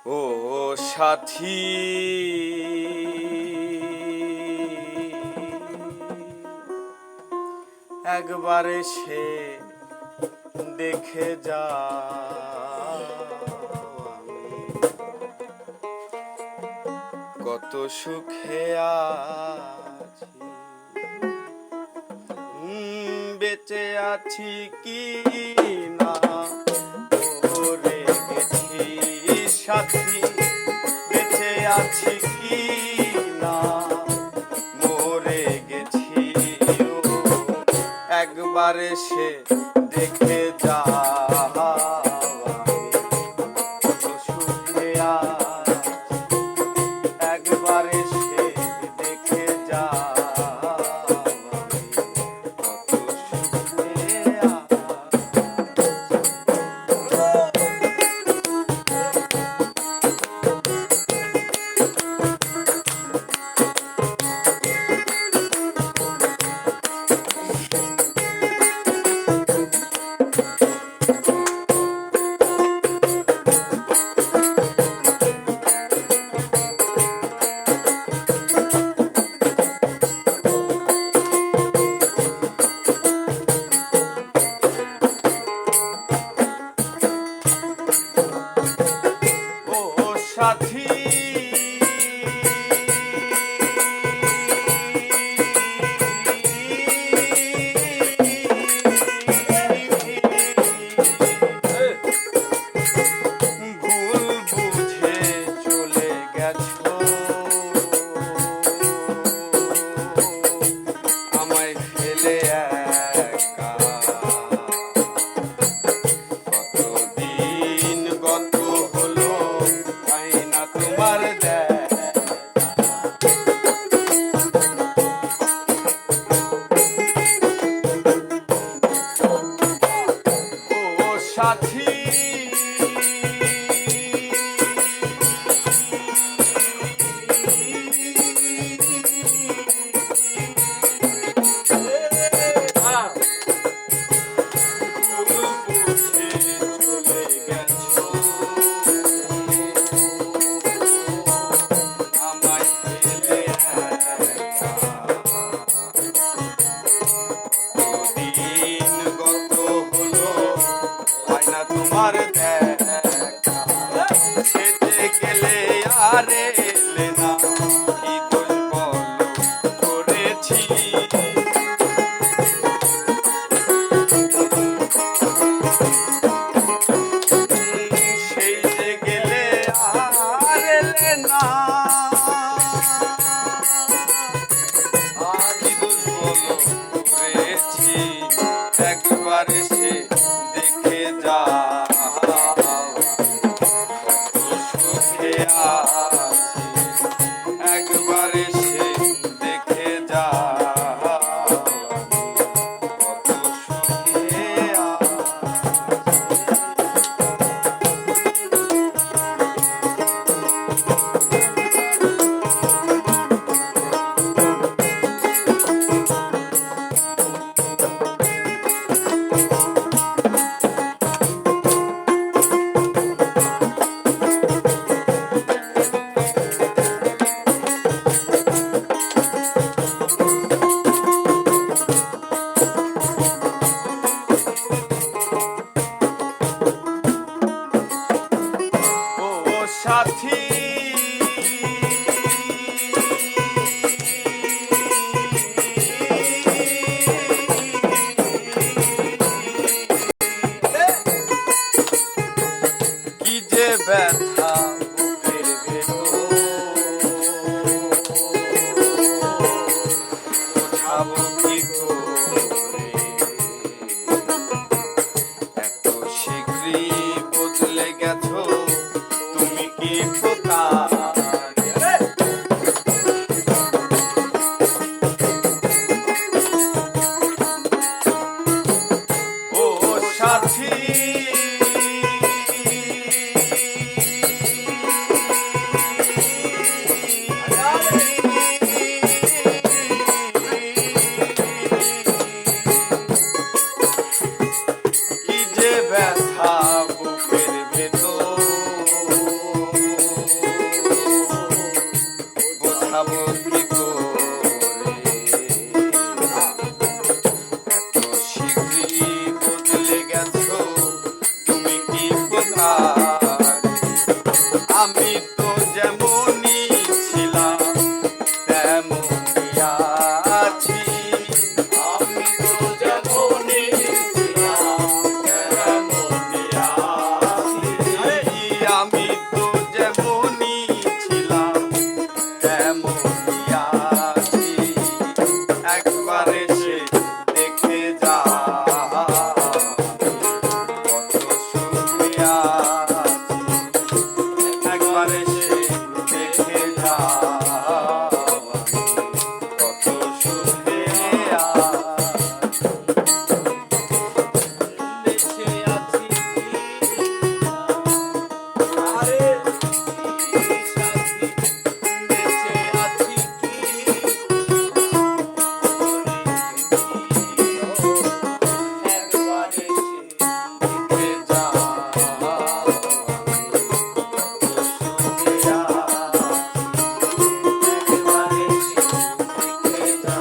ও সাথী, একবার এসে দেখে যা, কত সুখে আছি, বেঁচে আছি কি না মরে গেছি সাথী, বেঁচে আছি কি না মরে গেছি। একবার এসে দেখে যা, কত সুখে আছি, একবার এসে দেখে যা, কত সুখে আছি। সাথী, ভুল বুঝে চলে গেছো, আমায় ফেলে একা, কতদিন গত হলো পাই না তোমার দেখা। ও সাথী, তোমার দেখা সেজে গেলে আর এলে না, কি দোষ বলো করেছি, সেই যে গেলে আর এলে না, কি দোষ বলো করেছি, একবার এসে দেখে যা, একবার এসে দেখে যা, কত সুখে সাথী, কি যে ব্যথা বুকের ভেতর, বোঝাবো কি করে, এত শীঘ্রই বদলে গেছো তুমি কি ও সাথী, আকারে আমি তো যেমনই ছিলাম তেমনই আছি। আমি তো যেমনই ছিলাম তেমনই আছি। আমি তো যেমনই ছিলাম তেমনই আছি। একবার এসে দেখে যা কত সুখে আছি। একবার এসে দেখে যা কত সুখে আছি। বেঁচে আছি আরে সাথী, বেঁচে আছি কি একবার এসে দেখে যা কত সুখে আছি। একবার এসে দেখে যা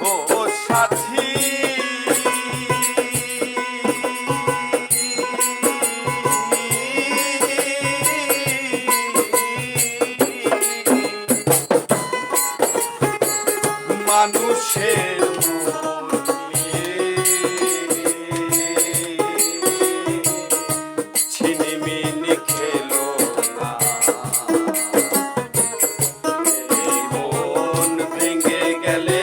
ও সাথী মানুষের মন নিয়ে ছিনিমিনি খেলো না। এই মন ভেঙে গেলে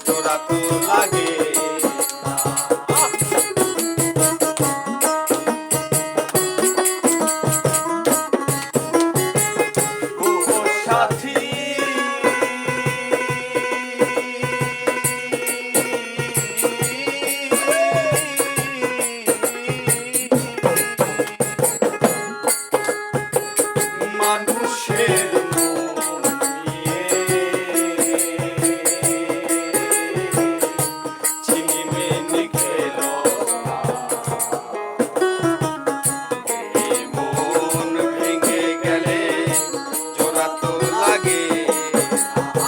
তোরা তো লাগে না। ও সাথী মানুষের মন নিয়ে ছিনিমিনি খেলো না। এই মন ভেঙে গেলে জোড়া তো লাগে না।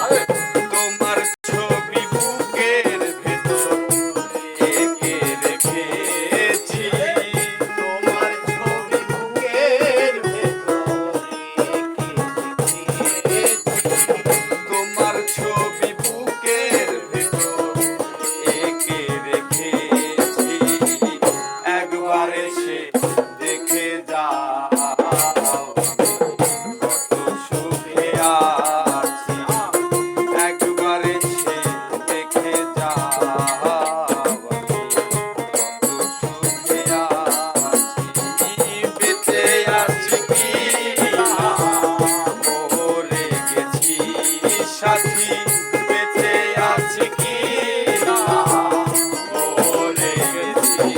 তোমার ছবি বুকের ভেতর এঁকে রেখেছি। তোমার ছবি বুকের ভেতর তোমার ছবি বুকের ভেতর এঁকে রেখেছি। একবার এসে দেখে যা কত সুখে আছি। একবার এসে দেখে যা কত সুখে আছি। বেঁচে আছি কি মরে গেছি সাথী। বেঁচে আছি কি মরে গেছি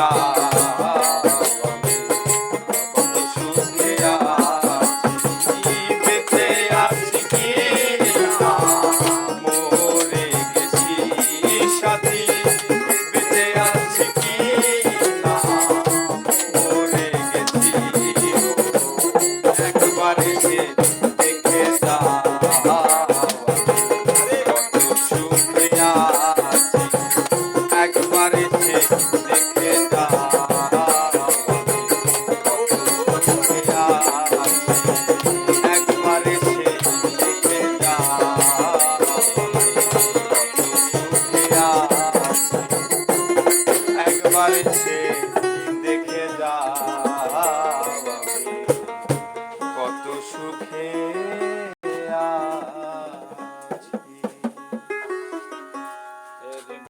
আমি কত সুখে আছি, বেঁচে আছি কি না মরে গেছি সাথী, বেঁচে আছি কি না মরে গেছি একবার এসে দেখে যাও কত সুখে আছি, একবার এসে দেখে যাও কত সুখে আছি, একবার এসে